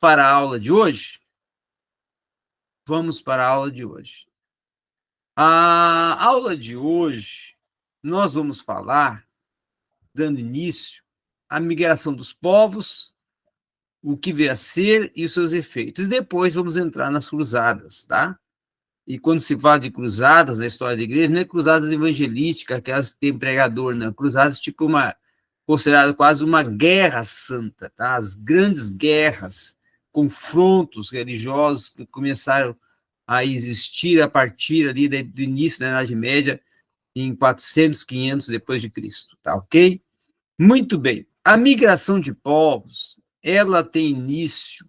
para a aula de hoje? Vamos para a aula de hoje. A aula de hoje, nós vamos falar, dando início, à migração dos povos, o que veio a ser e os seus efeitos. Depois vamos entrar nas cruzadas, tá? E quando se fala de cruzadas na história da igreja, não é cruzadas evangelísticas, aquelas que tem pregador, não. Cruzadas tipo considerado quase uma guerra santa, tá? As grandes guerras, confrontos religiosos que começaram a existir a partir ali do início da Idade Média, em 400, 500 depois de Cristo, tá ok? Muito bem. A migração de povos, ela tem início,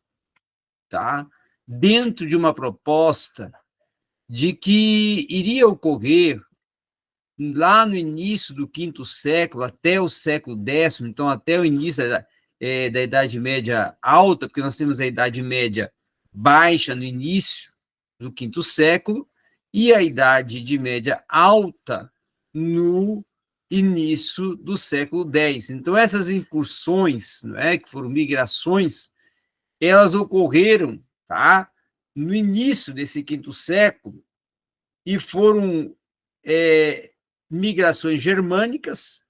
tá? Dentro de uma proposta de que iria ocorrer lá no início do quinto século, até o século X, então até o início da Idade Média alta, porque nós temos a Idade Média baixa no início do quinto século, e a Idade Média alta no início do século X. Então, essas incursões, não é, que foram migrações, elas ocorreram, tá, no início desse quinto século, e foram migrações germânicas,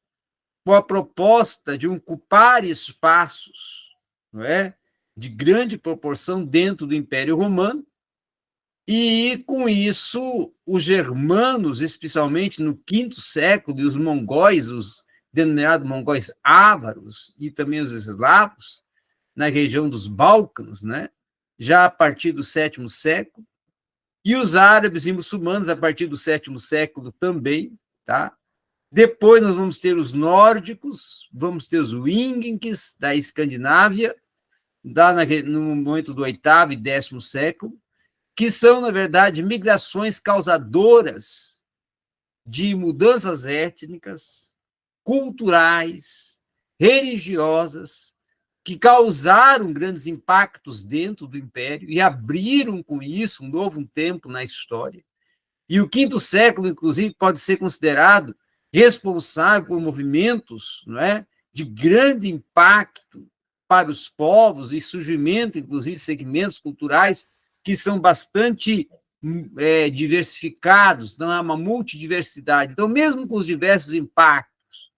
com a proposta de ocupar espaços, não é, de grande proporção dentro do Império Romano, e, com isso, os germanos, especialmente no quinto século, e os mongóis, os denominados mongóis ávaros, e também os eslavos, na região dos Balcãs, né? Já a partir do sétimo século, e os árabes e muçulmanos a partir do sétimo século também, tá? Depois nós vamos ter os nórdicos, vamos ter os vikings da Escandinávia, no momento do oitavo e décimo século, que são, na verdade, migrações causadoras de mudanças étnicas, culturais, religiosas, que causaram grandes impactos dentro do Império e abriram, com isso, um novo tempo na história. E o quinto século, inclusive, pode ser considerado responsável por movimentos, não é, de grande impacto para os povos e surgimento, inclusive, de segmentos culturais que são bastante diversificados, não há uma multidiversidade. Então, mesmo com os diversos impactos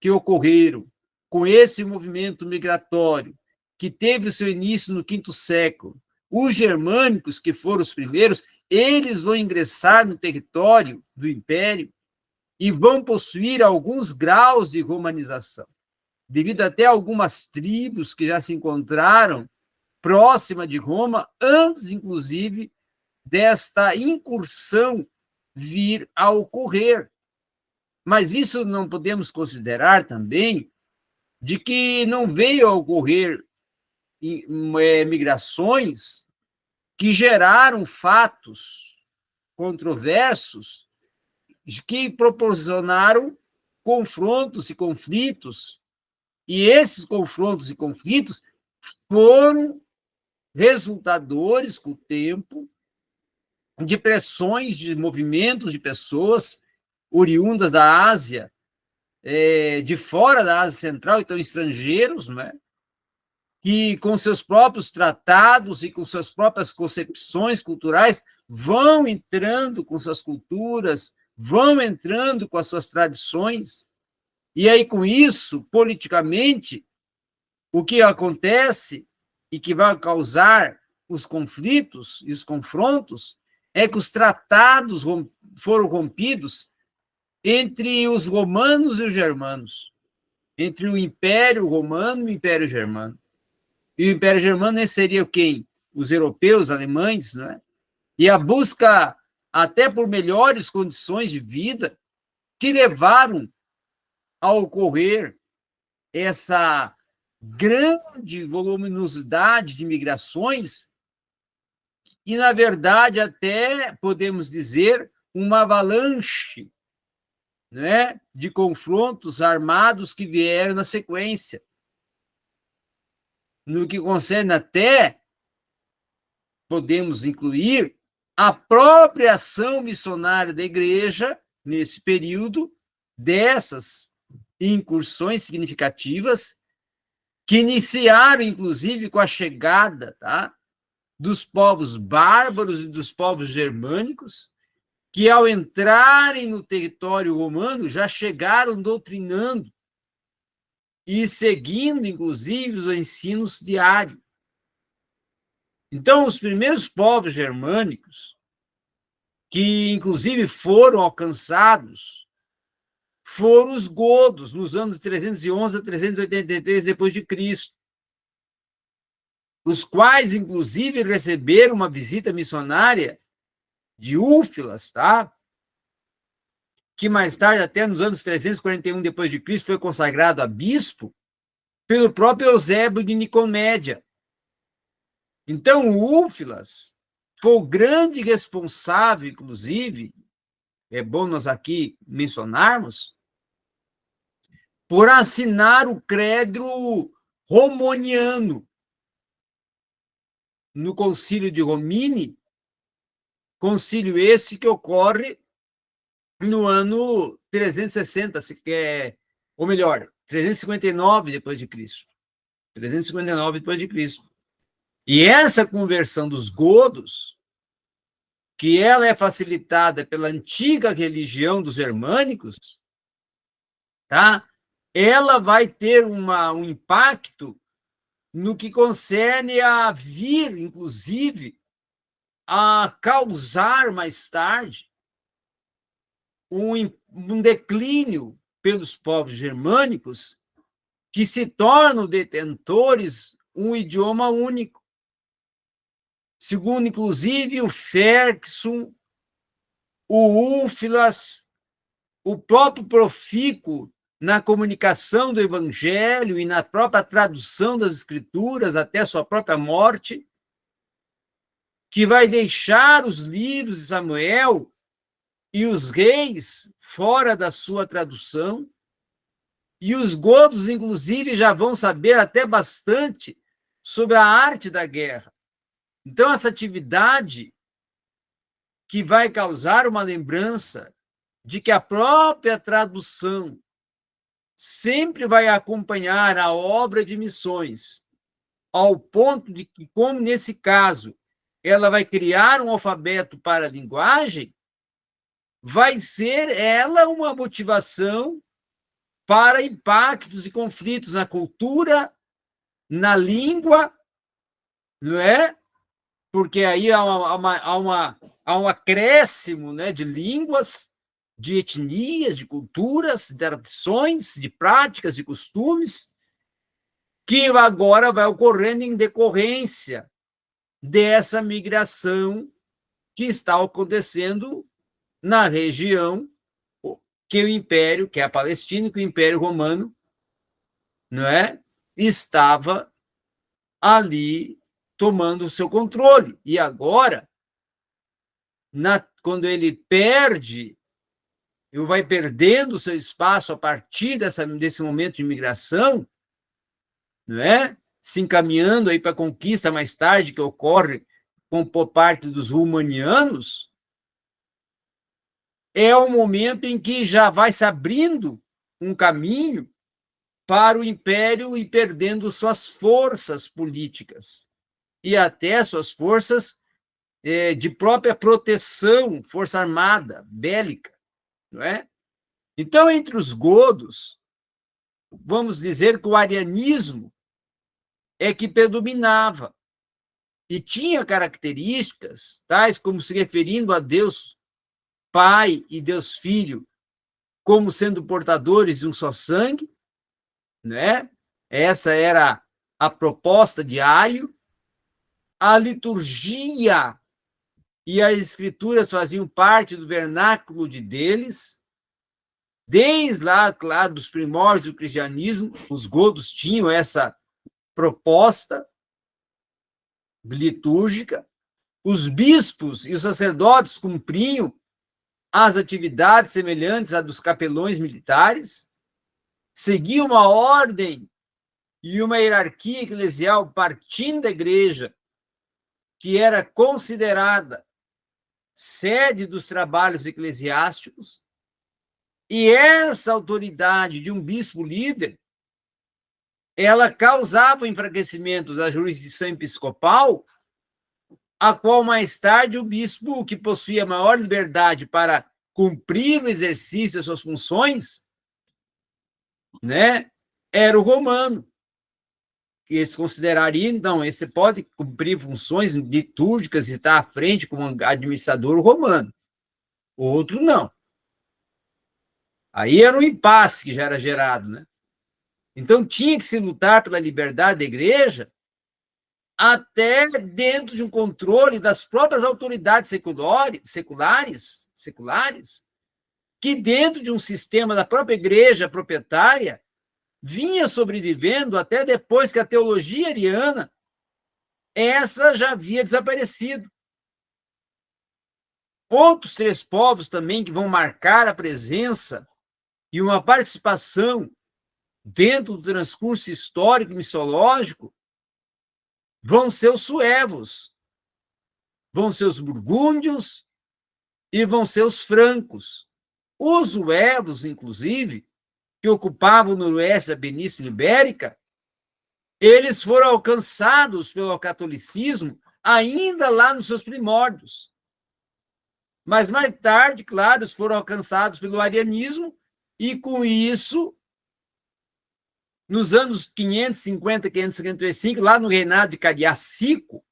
que ocorreram com esse movimento migratório, que teve o seu início no quinto século, os germânicos, que foram os primeiros, eles vão ingressar no território do Império e vão possuir alguns graus de romanização, devido até a algumas tribos que já se encontraram próxima de Roma, antes, inclusive, desta incursão vir a ocorrer. Mas isso não podemos considerar também de que não veio a ocorrer migrações que geraram fatos controversos que proporcionaram confrontos e conflitos, e esses confrontos e conflitos foram resultadores, com o tempo, de pressões, de movimentos de pessoas oriundas da Ásia, de fora da Ásia Central, então estrangeiros, não é? Que com seus próprios tratados e com suas próprias concepções culturais vão entrando com suas culturas, vão entrando com as suas tradições, e aí com isso, politicamente, o que acontece e que vai causar os conflitos e os confrontos é que os tratados foram rompidos entre os romanos e os germanos, entre o Império Romano e o Império Germano. E o Império Germano seria quem? Os europeus, os alemães, né? E a busca até por melhores condições de vida que levaram a ocorrer essa grande voluminosidade de migrações e, na verdade, até podemos dizer uma avalanche, né, de confrontos armados que vieram na sequência. No que concerne até, podemos incluir a própria ação missionária da igreja nesse período, dessas incursões significativas, que iniciaram, inclusive, com a chegada, tá, dos povos bárbaros e dos povos germânicos, que, ao entrarem no território romano, já chegaram doutrinando e seguindo, inclusive, os ensinos diários. Então, os primeiros povos germânicos, que, inclusive, foram alcançados, foram os godos, nos anos 311 a 383 depois de Cristo, os quais, inclusive, receberam uma visita missionária de Úlfilas, tá? Que mais tarde, até nos anos 341 depois de Cristo, foi consagrado a bispo pelo próprio Eusébio de Nicomédia. Então, o Úlfilas foi o grande responsável, inclusive, é bom nós aqui mencionarmos, por assinar o credo romaniano no Concílio de Romini, concílio esse que ocorre no ano 360, ou melhor, 359 depois de Cristo. 359 depois de Cristo. E essa conversão dos godos, que ela é facilitada pela antiga religião dos germânicos, tá? Ela vai ter um impacto no que concerne a vir, inclusive, a causar mais tarde um declínio pelos povos germânicos que se tornam detentores um idioma único. Segundo, inclusive, o Ferguson, o Úlfilas, o próprio Profícuo, na comunicação do Evangelho e na própria tradução das Escrituras até sua própria morte, que vai deixar os livros de Samuel e os reis fora da sua tradução, e os godos, inclusive, já vão saber até bastante sobre a arte da guerra. Então, essa atividade que vai causar uma lembrança de que a própria tradução sempre vai acompanhar a obra de missões, ao ponto de que, como nesse caso, ela vai criar um alfabeto para a linguagem, vai ser ela uma motivação para impactos e conflitos na cultura, na língua, não é? Porque aí há um acréscimo, né, de línguas, de etnias, de culturas, de tradições, de práticas, de costumes, que agora vai ocorrendo em decorrência dessa migração que está acontecendo na região que o Império, que é a Palestina, que o Império Romano, não é, estava ali tomando o seu controle. E agora, quando ele perde, ele vai perdendo o seu espaço a partir desse momento de migração, não é? Se encaminhando aí para a conquista mais tarde, que ocorre por parte dos romanianos, é o momento em que já vai se abrindo um caminho para o Império ir perdendo suas forças políticas e até suas forças de própria proteção, força armada, bélica, não é? Então, entre os godos, vamos dizer que o arianismo é que predominava e tinha características tais como se referindo a Deus Pai e Deus Filho como sendo portadores de um só sangue, né? Essa era a proposta de Ario. A liturgia e as escrituras faziam parte do vernáculo deles. Desde lá, claro, dos primórdios do cristianismo, os godos tinham essa proposta litúrgica. Os bispos e os sacerdotes cumpriam as atividades semelhantes à dos capelões militares, seguiam uma ordem e uma hierarquia eclesial partindo da igreja, que era considerada sede dos trabalhos eclesiásticos, e essa autoridade de um bispo líder ela causava o enfraquecimento da jurisdição episcopal, a qual mais tarde o bispo, que possuía maior liberdade para cumprir o exercício das suas funções, né, era o romano. E eles considerariam, não, esse pode cumprir funções litúrgicas e estar à frente como administrador romano. O outro não. Aí era um impasse que já era gerado, né? Então tinha que se lutar pela liberdade da igreja até dentro de um controle das próprias autoridades seculares, que dentro de um sistema da própria igreja proprietária vinha sobrevivendo até depois que a teologia ariana, essa já havia desaparecido. Outros 3 povos também que vão marcar a presença e uma participação dentro do transcurso histórico e missiológico vão ser os suevos, vão ser os burgúndios e vão ser os francos. Os suevos, inclusive, que ocupavam o noroeste da Península Ibérica, eles foram alcançados pelo catolicismo ainda lá nos seus primórdios. Mas mais tarde, claro, eles foram alcançados pelo arianismo e, com isso, nos anos 550, 555, lá no reinado de Cariacico,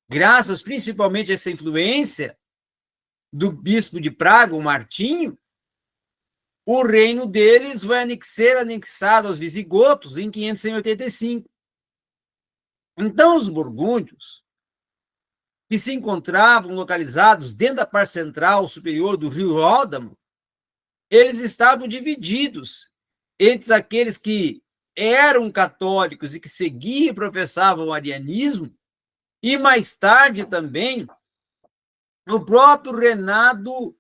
graças principalmente a essa influência do bispo de Praga, o Martinho, o reino deles vai ser anexado aos visigodos em 585. Então, os burgúndios, que se encontravam localizados dentro da parte central superior do rio Ródano, eles estavam divididos entre aqueles que eram católicos e que seguiam e professavam o arianismo, e mais tarde também o próprio reinado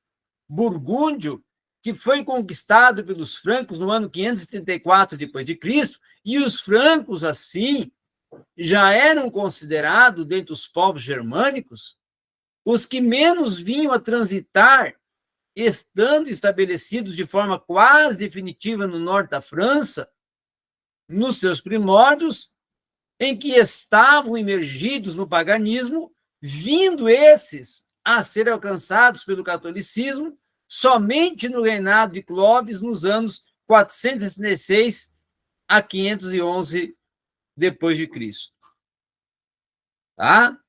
burgúndio, que foi conquistado pelos francos no ano 534 d.C., e os francos, assim, já eram considerados, dentre os povos germânicos, os que menos vinham a transitar, estando estabelecidos de forma quase definitiva no norte da França, nos seus primórdios, em que estavam imergidos no paganismo, vindo esses a ser alcançados pelo catolicismo somente no reinado de Clovis, nos anos 466 a 511 depois de Cristo. Tá?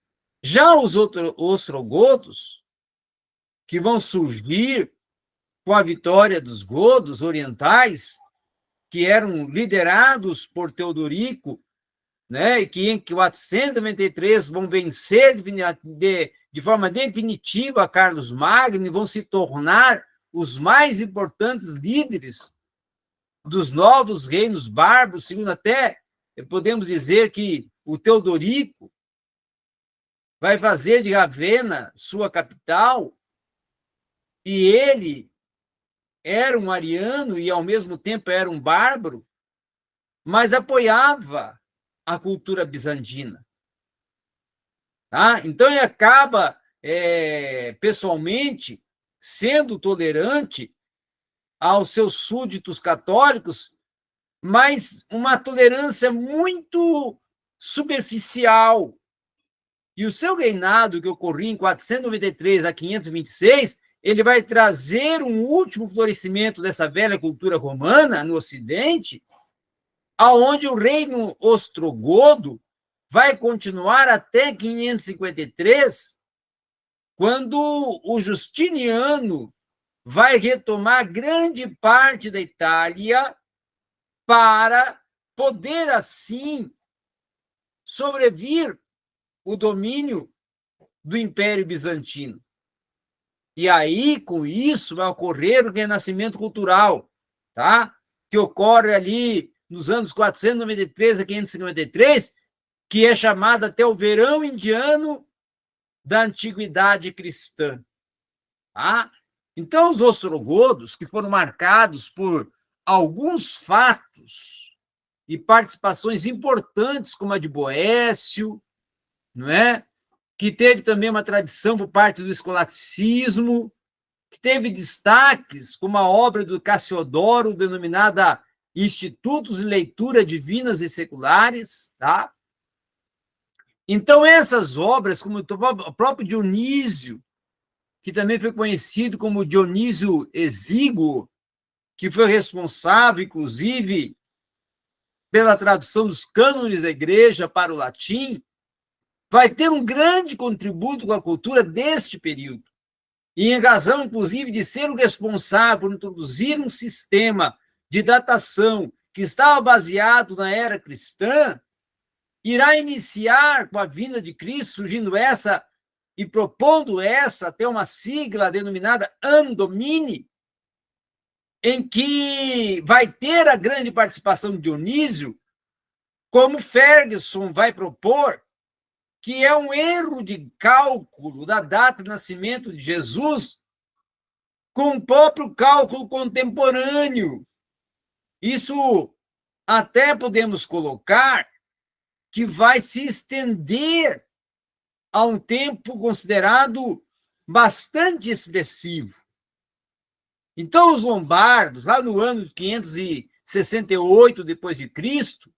Já os ostrogodos, que vão surgir com a vitória dos godos orientais, que eram liderados por Teodorico, né, e que em 493 vão vencer de forma definitiva a Carlos Magno e vão se tornar os mais importantes líderes dos novos reinos bárbaros, segundo até podemos dizer que o Teodorico vai fazer de Ravenna sua capital, e ele era um ariano e, ao mesmo tempo, era um bárbaro, mas apoiava a cultura bizantina. Tá? Então, ele acaba, pessoalmente, sendo tolerante aos seus súditos católicos, mas uma tolerância muito superficial. E o seu reinado, que ocorria em 493 a 526, ele vai trazer um último florescimento dessa velha cultura romana no Ocidente, aonde o reino ostrogodo vai continuar até 553, quando o Justiniano vai retomar grande parte da Itália para poder, assim, sobrevir o domínio do Império Bizantino. E aí, com isso, vai ocorrer o renascimento cultural, tá? Que ocorre ali nos anos 493 a 553, que é chamado até o verão indiano da antiguidade cristã. Tá? Então, os ostrogodos, que foram marcados por alguns fatos e participações importantes, como a de Boécio, não é? Que teve também uma tradição por parte do escolasticismo, que teve destaques, como a obra do Cassiodoro, denominada institutos de leitura divinas e seculares, tá? Então, essas obras, como o próprio Dionísio, que também foi conhecido como Dionísio Exíguo, que foi responsável, inclusive, pela tradução dos cânones da igreja para o latim, vai ter um grande contributo com a cultura deste período. E em razão, inclusive, de ser o responsável por introduzir um sistema de datação que estava baseado na era cristã, irá iniciar com a vinda de Cristo, surgindo essa e propondo essa até uma sigla denominada Anno Domini, em que vai ter a grande participação de Dionísio, como Ferguson vai propor, que é um erro de cálculo da data de nascimento de Jesus com o próprio cálculo contemporâneo. Isso até podemos colocar que vai se estender a um tempo considerado bastante expressivo. Então, os lombardos, lá no ano 568 depois de Cristo,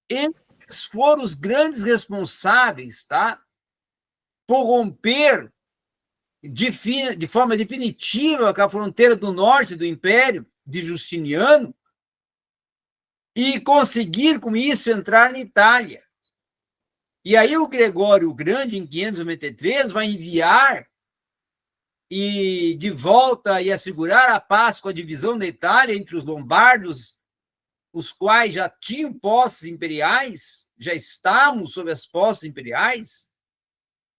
eles foram os grandes responsáveis, tá, por romper de forma definitiva com a fronteira do norte do Império de Justiniano e conseguir, com isso, entrar na Itália. E aí o Gregório o Grande, em 593, vai enviar e de volta e assegurar a paz com a divisão da Itália entre os lombardos, os quais já tinham posses imperiais, já estavam sob as posses imperiais,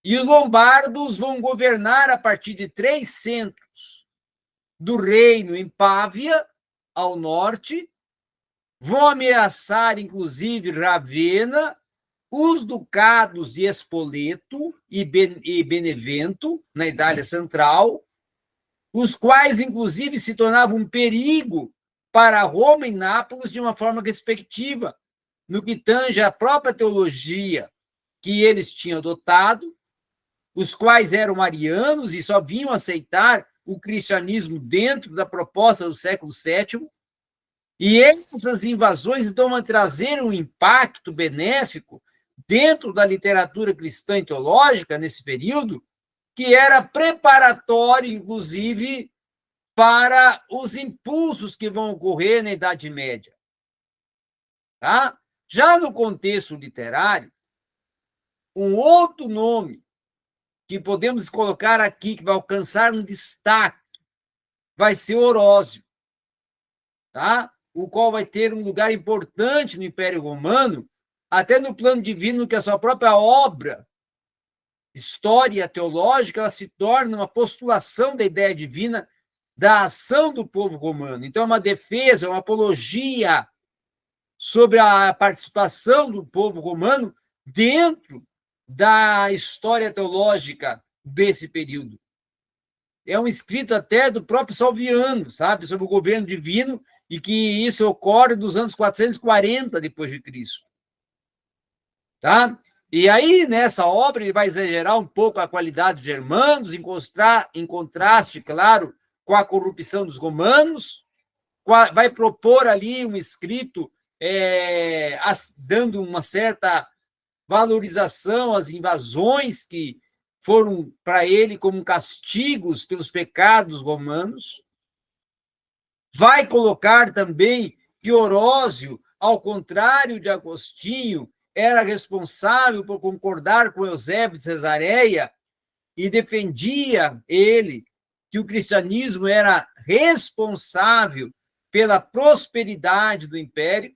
e os lombardos vão governar a partir de 3 centros do reino em Pávia, ao norte, vão ameaçar, inclusive, Ravenna, os ducados de Spoleto e Benevento, na Itália Central, os quais, inclusive, se tornavam um perigo para Roma e Nápoles de uma forma respectiva, no que tange à própria teologia que eles tinham adotado, os quais eram arianos e só vinham aceitar o cristianismo dentro da proposta do século VII, e essas invasões, então, vão trazer um impacto benéfico dentro da literatura cristã e teológica, nesse período, que era preparatório, inclusive, para os impulsos que vão ocorrer na Idade Média. Tá? Já no contexto literário, um outro nome que podemos colocar aqui, que vai alcançar um destaque, vai ser Orósio, tá? O qual vai ter um lugar importante no Império Romano, até no plano divino, que a sua própria obra, História Teológica, ela se torna uma postulação da ideia divina da ação do povo romano. Então, é uma defesa, uma apologia sobre a participação do povo romano dentro da história teológica desse período. É um escrito até do próprio Salviano, sabe, sobre o governo divino, e que isso ocorre nos anos 440 depois de Cristo. Tá? E aí, nessa obra, ele vai exagerar um pouco a qualidade dos germanos, em contraste, claro, com a corrupção dos romanos, vai propor ali um escrito dando uma certa valorização às invasões que foram para ele como castigos pelos pecados romanos. Vai colocar também que Orósio, ao contrário de Agostinho, era responsável por concordar com Eusébio de Cesareia e defendia ele que o cristianismo era responsável pela prosperidade do império,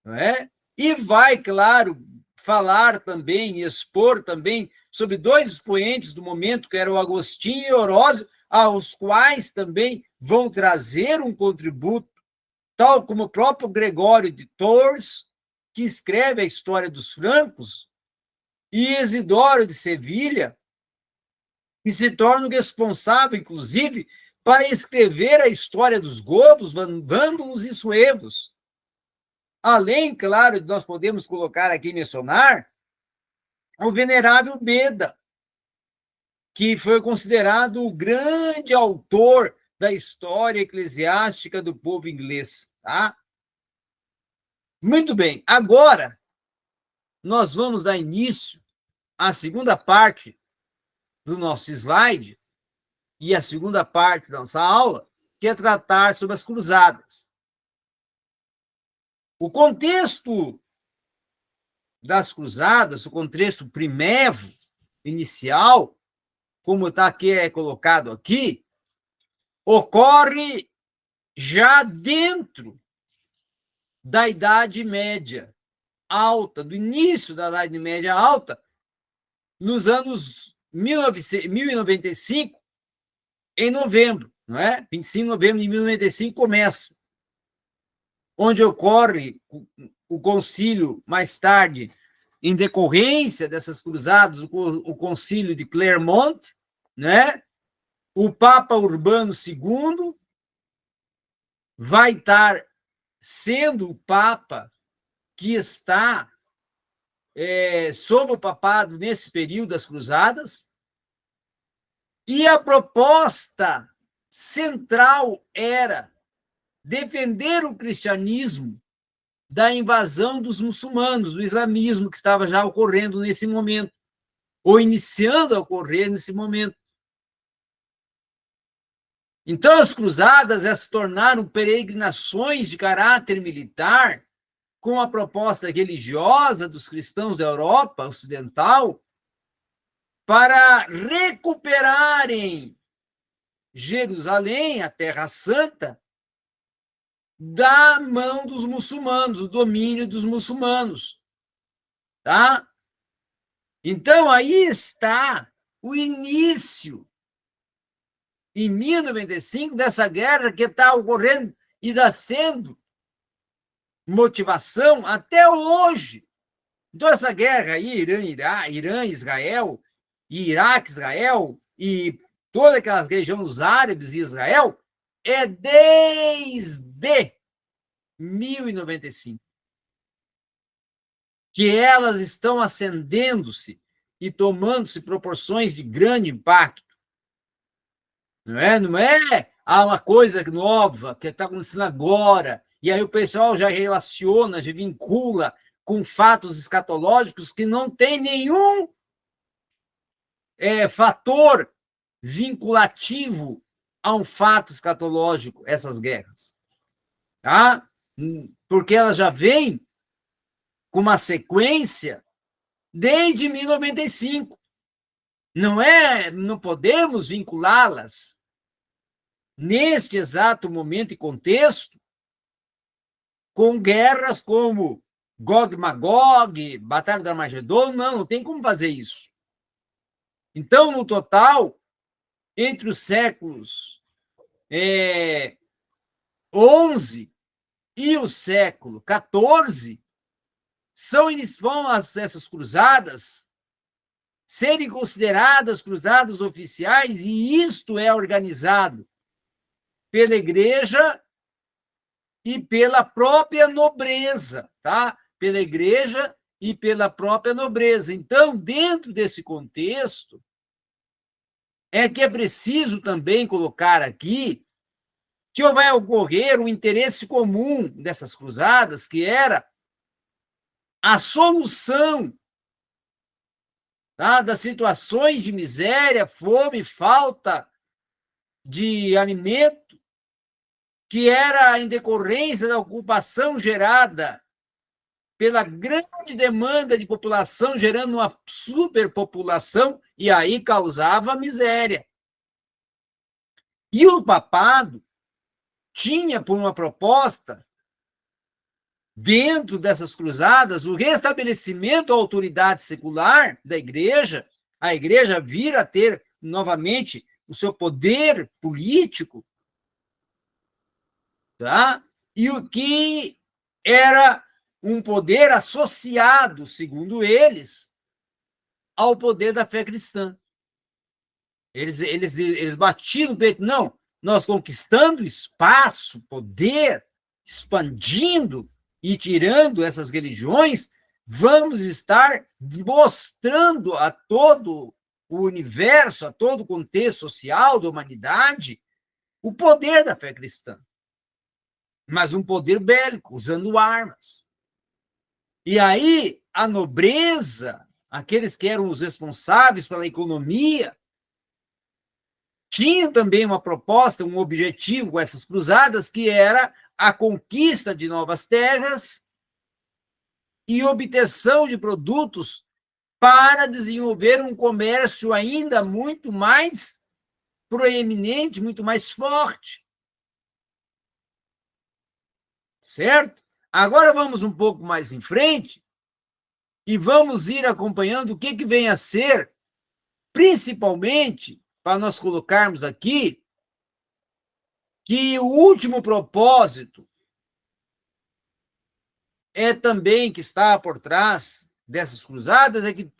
não é? E vai, claro, falar também e expor também sobre 2 expoentes do momento, que eram Agostinho e Orósio, aos quais também vão trazer um contributo, tal como o próprio Gregório de Tours, que escreve a história dos francos, e Isidoro de Sevilha, que se torna o responsável, inclusive, para escrever a história dos godos, vândalos e suevos. Além, claro, de nós podemos colocar aqui, mencionar, o venerável Beda, que foi considerado o grande autor da história eclesiástica do povo inglês. tá? Muito bem, agora nós vamos dar início à segunda parte do nosso slide e a segunda parte da nossa aula, que é tratar sobre as cruzadas. O contexto das cruzadas, o contexto primevo, inicial, como está aqui, é colocado aqui, ocorre já dentro da Idade Média Alta, do início da Idade Média Alta, nos anos 1095, em novembro, não é? 25 de novembro de 1095 começa, onde ocorre o concílio, mais tarde, em decorrência dessas cruzadas, o concílio de Clermont, né? O Papa Urbano II vai estar sendo o Papa que está sob o papado nesse período das cruzadas, e a proposta central era defender o cristianismo da invasão dos muçulmanos, do islamismo que estava já ocorrendo nesse momento, ou iniciando a ocorrer nesse momento. Então, as cruzadas se tornaram peregrinações de caráter militar, com a proposta religiosa dos cristãos da Europa Ocidental, para recuperarem Jerusalém, a Terra Santa, da mão dos muçulmanos, do domínio dos muçulmanos. Tá? Então, aí está o início, em 1095, dessa guerra que está ocorrendo e está sendo motivação até hoje. Então, essa guerra aí, Irã, Israel, e Iraque, Israel, e toda aquela região dos árabes e Israel, é desde 1095 que elas estão acendendo-se e tomando-se proporções de grande impacto. Não é uma coisa nova que está acontecendo agora, e aí o pessoal já relaciona, já vincula com fatos escatológicos que não tem nenhum fator vinculativo a um fato escatológico, essas guerras. Tá? Porque elas já vêm com uma sequência desde 1095. Não podemos vinculá-las neste exato momento e contexto com guerras como Gog e Magog, Batalha do Armagedon, não tem como fazer isso. Então, no total, entre os séculos 11 e o século 14, vão essas cruzadas serem consideradas cruzadas oficiais, e isto é organizado pela Igreja e pela própria nobreza, tá? Pela Igreja e pela própria nobreza. Então, dentro desse contexto, é que é preciso também colocar aqui que vai ocorrer um interesse comum dessas cruzadas, que era a solução, tá, das situações de miséria, fome, falta de alimento, que era em decorrência da ocupação gerada pela grande demanda de população, gerando uma superpopulação, e aí causava miséria. E o papado tinha por uma proposta, dentro dessas cruzadas, o restabelecimento da autoridade secular da Igreja, a Igreja vir a ter novamente o seu poder político, tá? E o que era um poder associado, segundo eles, ao poder da fé cristã. Eles batiam no peito, não, nós conquistando espaço, poder, expandindo e tirando essas religiões, vamos estar mostrando a todo o universo, a todo o contexto social da humanidade, o poder da fé cristã. mas um poder bélico, usando armas. E aí, a nobreza, aqueles que eram os responsáveis pela economia, tinham também uma proposta, um objetivo com essas cruzadas, que era a conquista de novas terras e obtenção de produtos para desenvolver um comércio ainda muito mais proeminente, muito mais forte. Certo? Agora vamos um pouco mais em frente e vamos ir acompanhando o que vem a ser, principalmente, para nós colocarmos aqui, que o último propósito é também que está por trás dessas cruzadas, é que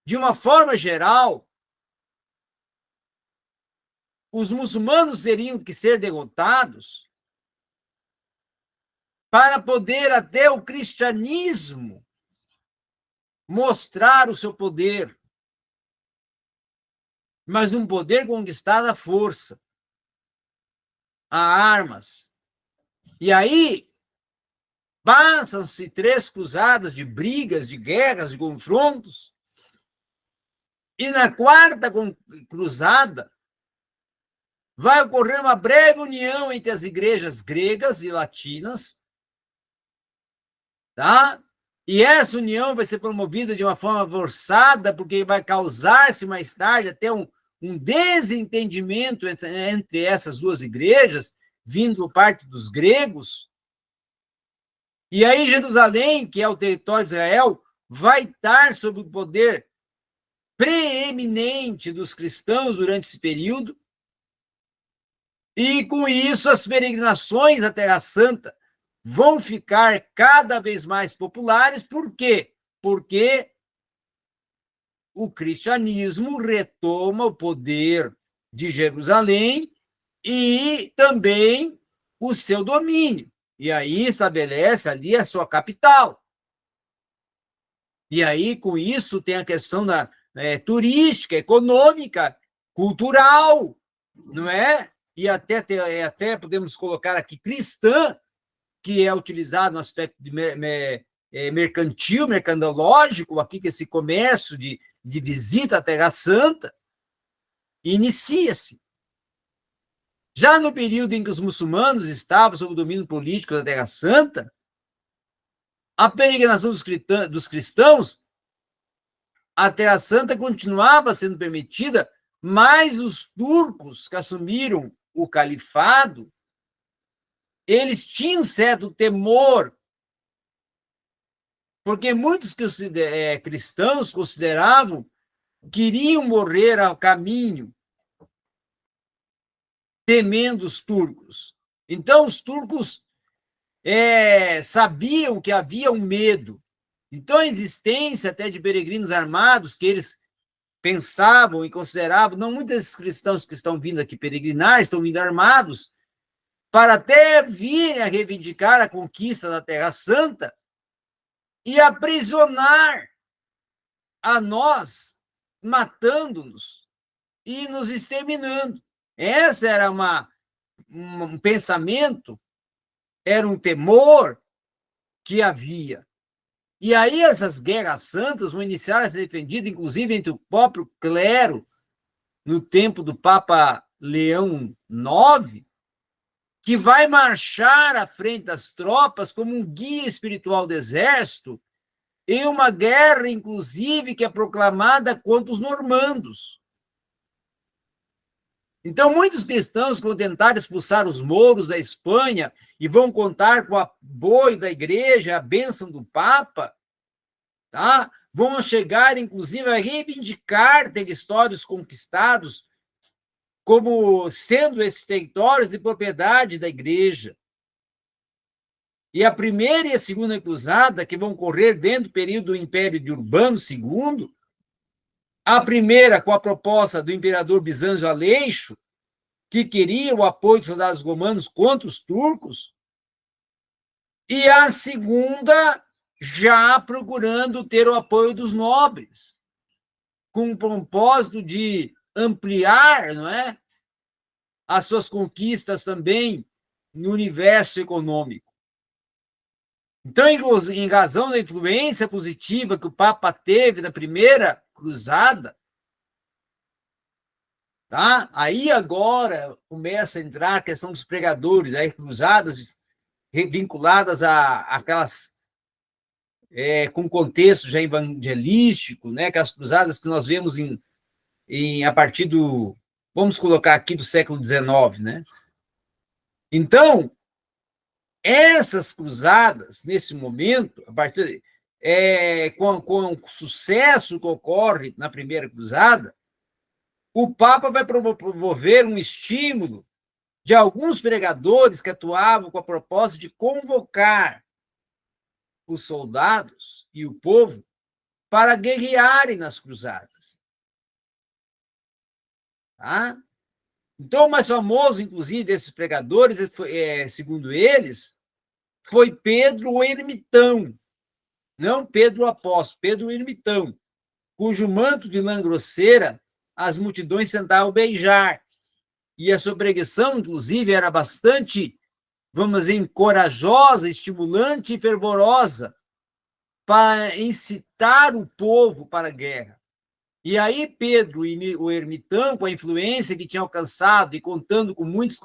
de uma forma geral, os muçulmanos teriam que ser derrotados para poder até o cristianismo mostrar o seu poder, mas um poder conquistado à força, a armas. E aí passam-se 3 cruzadas de brigas, de guerras, de confrontos, e na 4ª cruzada vai ocorrer uma breve união entre as igrejas gregas e latinas, tá? E essa união vai ser promovida de uma forma forçada, porque vai causar-se mais tarde até um desentendimento entre essas 2 igrejas, vindo por parte dos gregos. E aí Jerusalém, que é o território de Israel, vai estar sob o poder preeminente dos cristãos durante esse período. E, com isso, as peregrinações à Terra Santa vão ficar cada vez mais populares. Por quê? Porque o cristianismo retoma o poder de Jerusalém e também o seu domínio. E aí estabelece ali a sua capital. E aí, com isso, tem a questão da turística, econômica, cultural, não é? E até podemos colocar aqui cristã, que é utilizado no aspecto mercantil, mercadológico, aqui que esse comércio de visita à Terra Santa inicia-se. Já no período em que os muçulmanos estavam sob o domínio político da Terra Santa, a peregrinação dos cristãos à Terra Santa continuava sendo permitida, mas os turcos que assumiram o califado, eles tinham certo temor, porque muitos cristãos consideravam que iriam morrer ao caminho, temendo os turcos. Então, os turcos sabiam que havia um medo. Então, a existência até de peregrinos armados, que eles pensavam e consideravam, não muitos desses cristãos que estão vindo aqui peregrinar, estão vindo armados, para até virem a reivindicar a conquista da Terra Santa e aprisionar a nós, matando-nos e nos exterminando. Esse era um pensamento, era um temor que havia. E aí essas guerras santas vão iniciar a ser defendidas, inclusive entre o próprio clero, no tempo do Papa Leão IX, que vai marchar à frente das tropas como um guia espiritual do exército, em uma guerra, inclusive, que é proclamada contra os normandos. Então, muitos cristãos que vão tentar expulsar os mouros da Espanha e vão contar com o apoio da igreja, a bênção do Papa, tá? Vão chegar, inclusive, a reivindicar territórios conquistados como sendo esses territórios de propriedade da igreja. E a primeira e a segunda cruzada, que vão ocorrer dentro do período do Império de Urbano II, a primeira com a proposta do imperador Bizâncio Aleixo, que queria o apoio dos soldados romanos contra os turcos, e a segunda já procurando ter o apoio dos nobres, com o propósito de ampliar, não é, as suas conquistas também no universo econômico. Então, em razão da influência positiva que o Papa teve na primeira cruzada, tá? Aí agora começa a entrar a questão dos pregadores, aí cruzadas vinculadas a aquelas com contexto já evangelístico, né? Aquelas cruzadas que nós vemos a partir vamos colocar aqui do século XIX, né? Então, essas cruzadas, nesse momento, a partir com o sucesso que ocorre na primeira cruzada, o Papa vai promover um estímulo de alguns pregadores que atuavam com a proposta de convocar os soldados e o povo para guerrearem nas cruzadas. Tá? Então, o mais famoso, inclusive, desses pregadores, segundo eles, foi Pedro o Ermitão, não Pedro o Apóstolo, Pedro o Ermitão, cujo manto de lã grosseira as multidões tentavam beijar. E a sua pregação, inclusive, era bastante, vamos dizer, corajosa, estimulante e fervorosa para incitar o povo para a guerra. E aí Pedro, o ermitão, com a influência que tinha alcançado e contando com muitos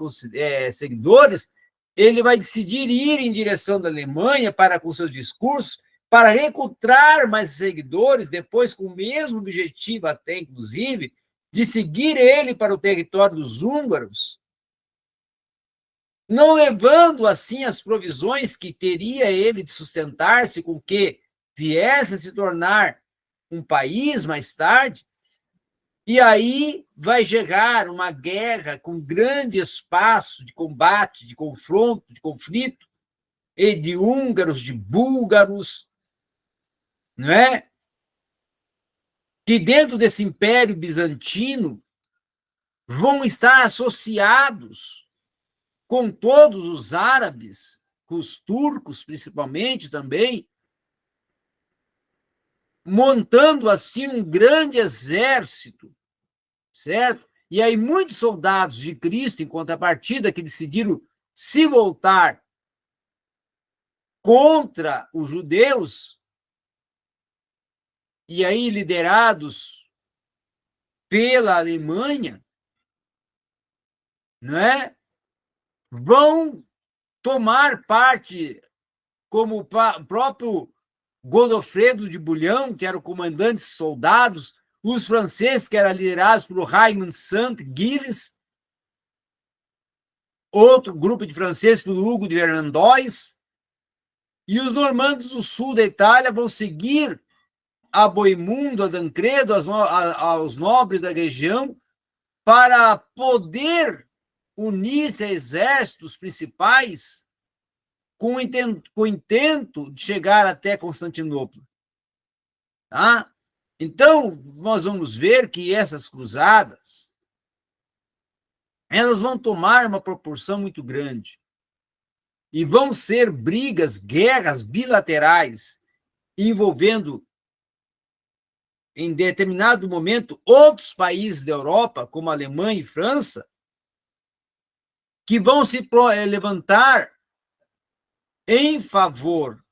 seguidores, ele vai decidir ir em direção da Alemanha com seus discursos, para recrutar mais seguidores, depois com o mesmo objetivo até, inclusive, de seguir ele para o território dos húngaros, não levando, assim, as provisões que teria ele de sustentar-se com que viesse a se tornar um país mais tarde, e aí vai chegar uma guerra com grande espaço de combate, de confronto, de conflito, e de húngaros, de búlgaros, não é? Que dentro desse Império Bizantino vão estar associados com todos os árabes, com os turcos principalmente também, montando assim um grande exército, certo? E aí muitos soldados de Cristo, em contrapartida, que decidiram se voltar contra os judeus, e aí liderados pela Alemanha, não é? Vão tomar parte, como o próprio Godofredo de Bouillon, que era o comandante de soldados, os franceses, que eram liderados por Raymond Saint-Gilles, outro grupo de franceses pelo Hugo de Vermandois, e os normandos do sul da Itália vão seguir a Boimundo, a Tancredo, aos nobres da região, para poder unir-se a exércitos principais com o intento de chegar até Constantinopla. Tá? Então, nós vamos ver que essas cruzadas, elas vão tomar uma proporção muito grande e vão ser brigas, guerras bilaterais, envolvendo, em determinado momento, outros países da Europa, como Alemanha e França, que vão se levantar em favor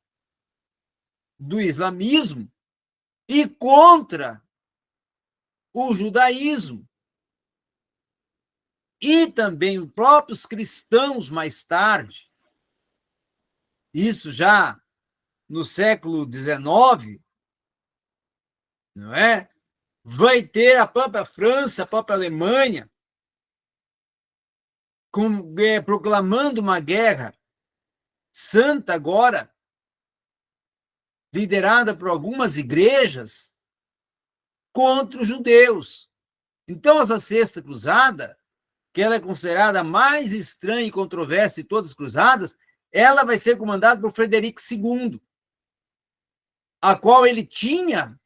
do islamismo e contra o judaísmo. E também os próprios cristãos mais tarde, isso já no século XIX, não é? Vai ter a própria França, a própria Alemanha, proclamando uma guerra santa agora, liderada por algumas igrejas, contra os judeus. Então, essa Sexta Cruzada, que ela é considerada a mais estranha e controversa de todas as cruzadas, ela vai ser comandada por Frederico II, a qual ele tinha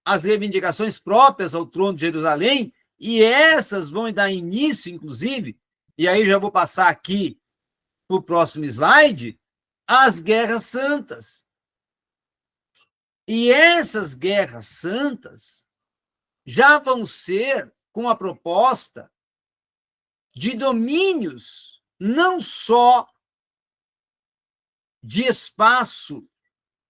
as reivindicações próprias ao trono de Jerusalém, e essas vão dar início, inclusive, e aí já vou passar aqui para o próximo slide, às guerras santas. E essas guerras santas já vão ser com a proposta de domínios não só de espaço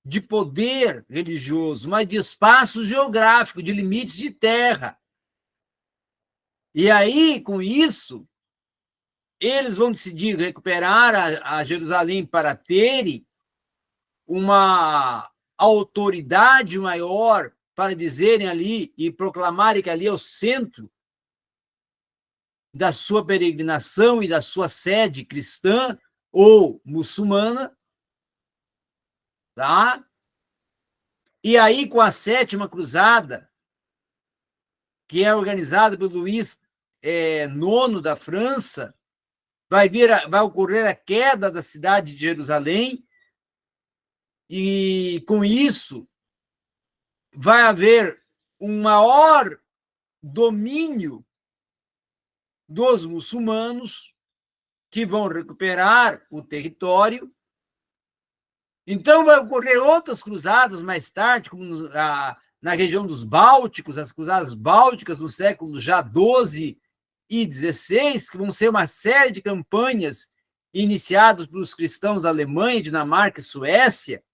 de poder religioso, mas de espaço geográfico, de limites de terra. E aí, com isso, eles vão decidir recuperar a Jerusalém para terem uma autoridade maior para dizerem ali e proclamarem que ali é o centro da sua peregrinação e da sua sede cristã ou muçulmana, tá? E aí, com a Sétima Cruzada, que é organizada pelo Luís IX da França, vai ocorrer a queda da cidade de Jerusalém, e com isso vai haver um maior domínio dos muçulmanos, que vão recuperar o território. Então, vai ocorrer outras cruzadas mais tarde, como na região dos Bálticos, as cruzadas bálticas no século já XII e XVI, que vão ser uma série de campanhas iniciadas pelos cristãos da Alemanha, Dinamarca e Suécia,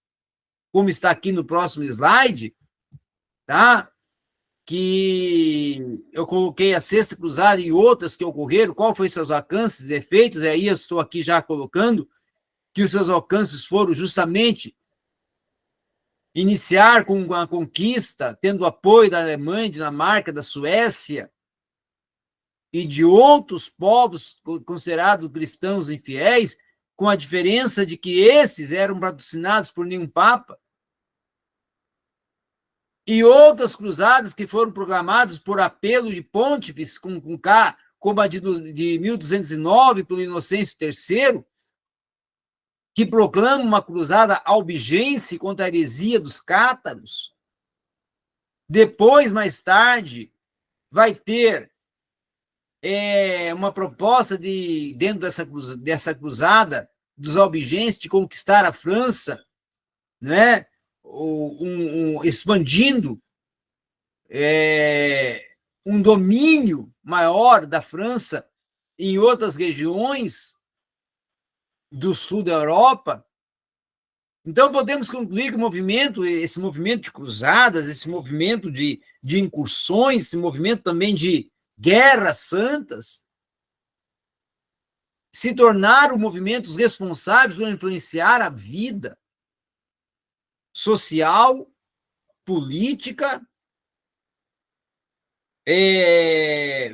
como está aqui no próximo slide, tá? Que eu coloquei a Sexta Cruzada e outras que ocorreram, qual foi seus alcances e efeitos, e aí eu estou aqui já colocando que os seus alcances foram justamente iniciar com a conquista, tendo o apoio da Alemanha, Dinamarca, da Suécia e de outros povos considerados cristãos infiéis, com a diferença de que esses eram patrocinados por nenhum papa, e outras cruzadas que foram programadas por apelo de pontífices, como a de 1209, pelo Inocêncio III, que proclama uma cruzada albigense contra a heresia dos cátaros. Depois, mais tarde, vai ter uma proposta dentro dessa cruzada dos albigenses de conquistar a França, né? Expandindo um domínio maior da França em outras regiões do sul da Europa. Então, podemos concluir que esse movimento de cruzadas, esse movimento de incursões, esse movimento também de guerras santas, se tornaram movimentos responsáveis por influenciar a vida social, política,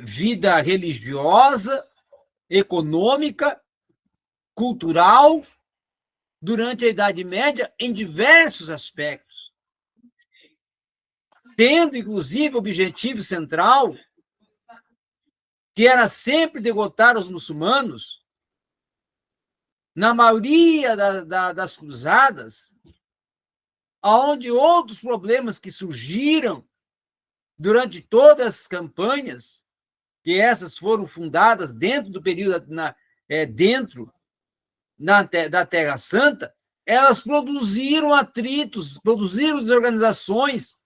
vida religiosa, econômica, cultural, durante a Idade Média, em diversos aspectos, tendo, inclusive, o objetivo central, que era sempre derrotar os muçulmanos. Na maioria das cruzadas, onde outros problemas que surgiram durante todas as campanhas, que essas foram fundadas dentro do período, da Terra Santa, elas produziram atritos, produziram desorganizações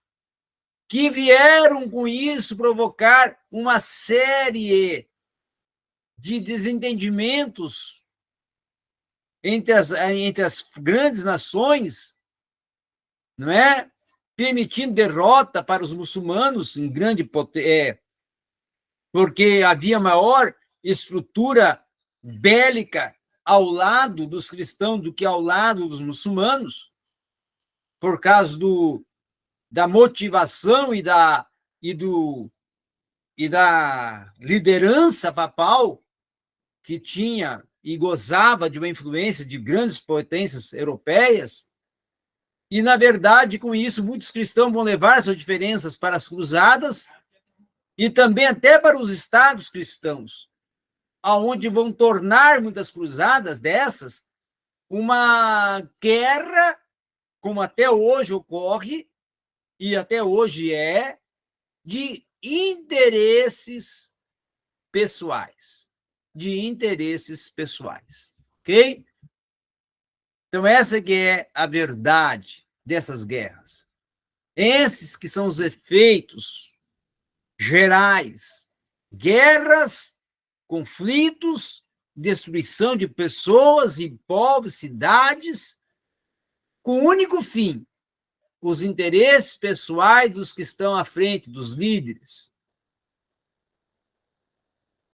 que vieram com isso provocar uma série de desentendimentos entre as grandes nações, não é? Permitindo derrota para os muçulmanos em grande potência, porque havia maior estrutura bélica ao lado dos cristãos do que ao lado dos muçulmanos, por causa da motivação e da liderança papal que tinha e gozava de uma influência de grandes potências europeias. E, na verdade, com isso, muitos cristãos vão levar suas diferenças para as cruzadas e também até para os estados cristãos, aonde vão tornar muitas cruzadas dessas uma guerra, como até hoje ocorre, e até hoje de interesses pessoais. Ok? Então, essa que é a verdade dessas guerras. Esses que são os efeitos gerais. Guerras, conflitos, destruição de pessoas e povos, cidades, com o único fim: os interesses pessoais dos que estão à frente, dos líderes.